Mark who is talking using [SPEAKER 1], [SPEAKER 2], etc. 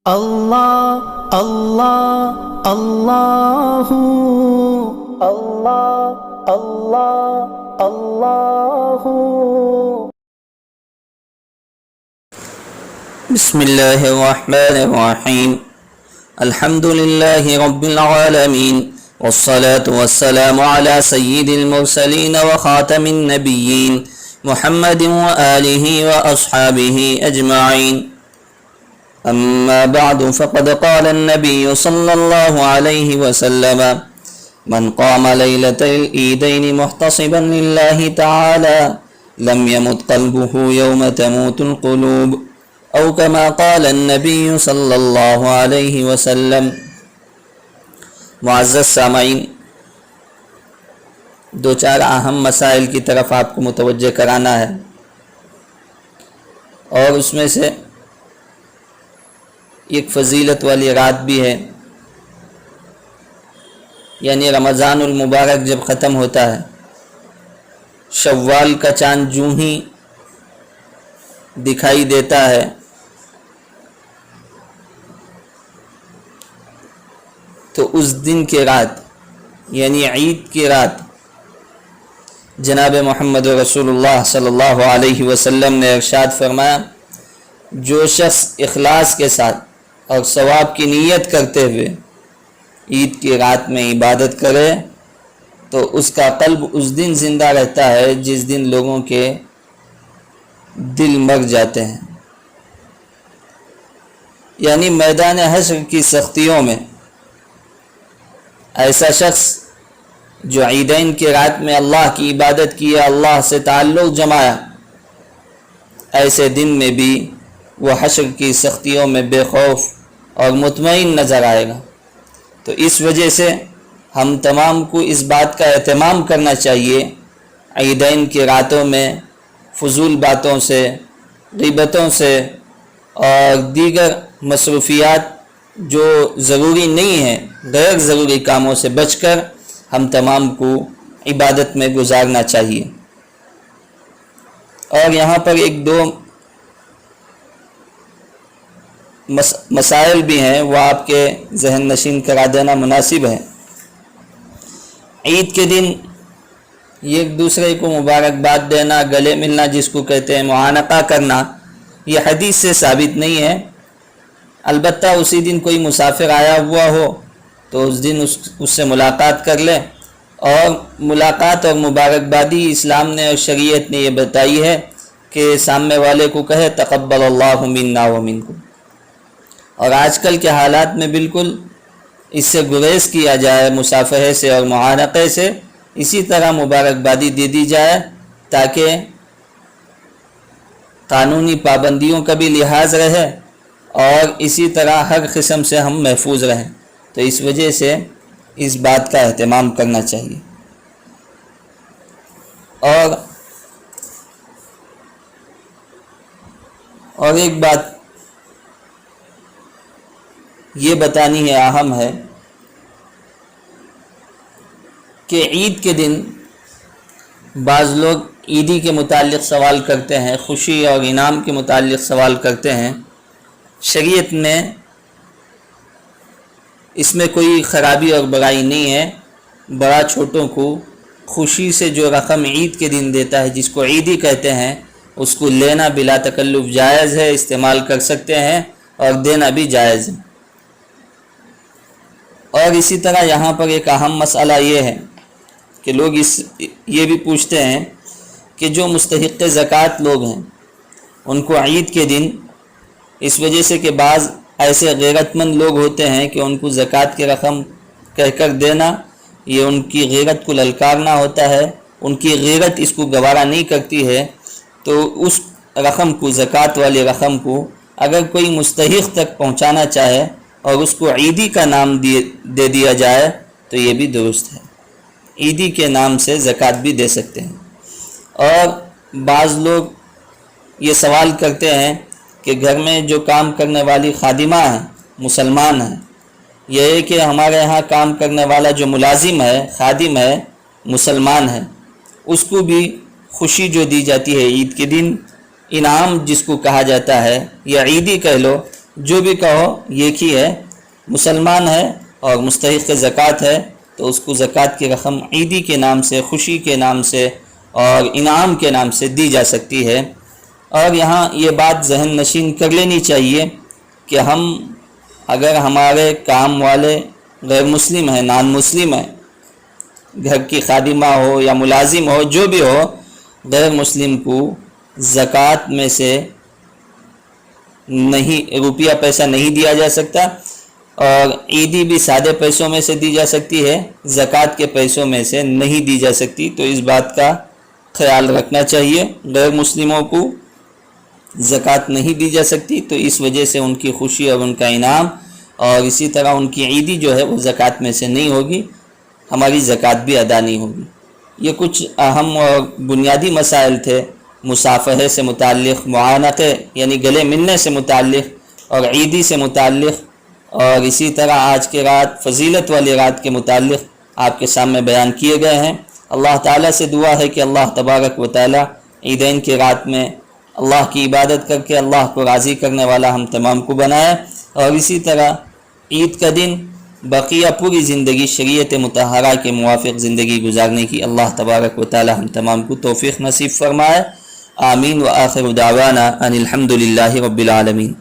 [SPEAKER 1] اللہ اللہ اللہ اللہ اللہ اللہ
[SPEAKER 2] بسم اللہ الرحمن الرحیم الحمد للہ رب العالمین والصلاة والسلام على سید المرسلین وخاتم النبیین محمد وآلہ واصحابہ اجمعین اما بعد فقد قال النبی صلی اللہ علیہ وسلم من قام لیلۃ العیدین محتصبا للہ تعالی لم يمت قلبه یوم تموت القلوب او کما قال النبی صلی اللہ علیہ وسلم۔ معزز سامعین، دو چار اہم مسائل کی طرف آپ کو متوجہ کرانا ہے، اور اس میں سے ایک فضیلت والی رات بھی ہے، یعنی رمضان المبارک جب ختم ہوتا ہے، شوال کا چاند جوں ہی دکھائی دیتا ہے تو اس دن کی رات یعنی عید کی رات جناب محمد رسول اللہ صلی اللہ علیہ وسلم نے ارشاد فرمایا، جو شخص اخلاص کے ساتھ اور ثواب کی نیت کرتے ہوئے عید کی رات میں عبادت کرے تو اس کا قلب اس دن زندہ رہتا ہے جس دن لوگوں کے دل مر جاتے ہیں، یعنی میدان حشر کی سختیوں میں ایسا شخص جو عیدین کی رات میں اللہ کی عبادت کیا، اللہ سے تعلق جمایا، ایسے دن میں بھی وہ حشر کی سختیوں میں بے خوف اور مطمئن نظر آئے گا۔ تو اس وجہ سے ہم تمام کو اس بات کا اہتمام کرنا چاہیے، عیدین کی راتوں میں فضول باتوں سے، غیبتوں سے اور دیگر مصروفیات جو ضروری نہیں ہیں، غیر ضروری کاموں سے بچ کر ہم تمام کو عبادت میں گزارنا چاہیے۔ اور یہاں پر ایک دو مسائل بھی ہیں، وہ آپ کے ذہن نشین کرا دینا مناسب ہے۔ عید کے دن ایک دوسرے کو مبارکباد دینا، گلے ملنا جس کو کہتے ہیں، معانقہ کرنا، یہ حدیث سے ثابت نہیں ہے۔ البتہ اسی دن کوئی مسافر آیا ہوا ہو تو اس دن اس سے ملاقات کر لے، اور ملاقات اور مبارکبادی اسلام نے اور شریعت نے یہ بتائی ہے کہ سامنے والے کو کہے تقبل اللہ منا ومنکم۔ اور آج کل کے حالات میں بالکل اس سے گریز کیا جائے، مصافحے سے اور معانقے سے، اسی طرح مبارکبادی دے دی جائے تاکہ قانونی پابندیوں کا بھی لحاظ رہے اور اسی طرح ہر قسم سے ہم محفوظ رہیں۔ تو اس وجہ سے اس بات کا اہتمام کرنا چاہیے۔ اور ایک بات یہ بتانی ہے، اہم ہے، کہ عید کے دن بعض لوگ عیدی کے متعلق سوال کرتے ہیں، خوشی اور انعام کے متعلق سوال کرتے ہیں۔ شریعت نے اس میں کوئی خرابی اور برائی نہیں ہے، بڑا چھوٹوں کو خوشی سے جو رقم عید کے دن دیتا ہے، جس کو عیدی کہتے ہیں، اس کو لینا بلا تکلف جائز ہے، استعمال کر سکتے ہیں اور دینا بھی جائز ہے۔ اور اسی طرح یہاں پر ایک اہم مسئلہ یہ ہے کہ لوگ یہ بھی پوچھتے ہیں کہ جو مستحق زکوٰۃ لوگ ہیں ان کو عید کے دن، اس وجہ سے کہ بعض ایسے غیرت مند لوگ ہوتے ہیں کہ ان کو زکوٰۃ کی رقم کہہ کر دینا، یہ ان کی غیرت کو للکارنا ہوتا ہے، ان کی غیرت اس کو گوارا نہیں کرتی ہے، تو اس رقم کو، زکوٰۃ والی رقم کو اگر کوئی مستحق تک پہنچانا چاہے اور اس کو عیدی کا نام دے دیا جائے تو یہ بھی درست ہے، عیدی کے نام سے زکوٰۃ بھی دے سکتے ہیں۔ اور بعض لوگ یہ سوال کرتے ہیں کہ گھر میں جو کام کرنے والی خادمہ ہیں، مسلمان ہیں، یہ ہے کہ ہمارے یہاں کام کرنے والا جو ملازم ہے، خادم ہے، مسلمان ہے، اس کو بھی خوشی جو دی جاتی ہے عید کے دن، انعام جس کو کہا جاتا ہے یا عیدی کہہ لو، جو بھی کہو ایک ہی ہے، مسلمان ہے اور مستحق زکوٰۃ ہے تو اس کو زکوٰۃ کی رقم عیدی کے نام سے، خوشی کے نام سے اور انعام کے نام سے دی جا سکتی ہے۔ اور یہاں یہ بات ذہن نشین کر لینی چاہیے کہ ہم اگر ہمارے کام والے غیر مسلم ہیں، نان مسلم ہیں، گھر کی خادمہ ہو یا ملازم ہو، جو بھی ہو، غیر مسلم کو زکوٰۃ میں سے نہیں، روپیہ پیسہ نہیں دیا جا سکتا، اور عیدی بھی سادے پیسوں میں سے دی جا سکتی ہے، زکوٰۃ کے پیسوں میں سے نہیں دی جا سکتی۔ تو اس بات کا خیال رکھنا چاہیے، غیر مسلموں کو زکوٰۃ نہیں دی جا سکتی، تو اس وجہ سے ان کی خوشی اور ان کا انعام اور اسی طرح ان کی عیدی جو ہے وہ زکوٰۃ میں سے نہیں ہوگی، ہماری زکوٰۃ بھی ادا نہیں ہوگی۔ یہ کچھ اہم اور بنیادی مسائل تھے مصافحے سے متعلق، معانقے یعنی گلے ملنے سے متعلق اور عیدی سے متعلق، اور اسی طرح آج کے رات فضیلت والی رات کے متعلق آپ کے سامنے بیان کیے گئے ہیں۔ اللہ تعالیٰ سے دعا ہے کہ اللہ تبارک و تعالیٰ عیدین کی رات میں اللہ کی عبادت کر کے اللہ کو راضی کرنے والا ہم تمام کو بنائے، اور اسی طرح عید کا دن بقیہ پوری زندگی شریعت مطہرہ کے موافق زندگی گزارنے کی اللہ تبارک و تعالی ہم تمام کو توفیق نصیب فرمائے۔ آمین و آخر دعوانا ان الحمد للہ رب العالمین۔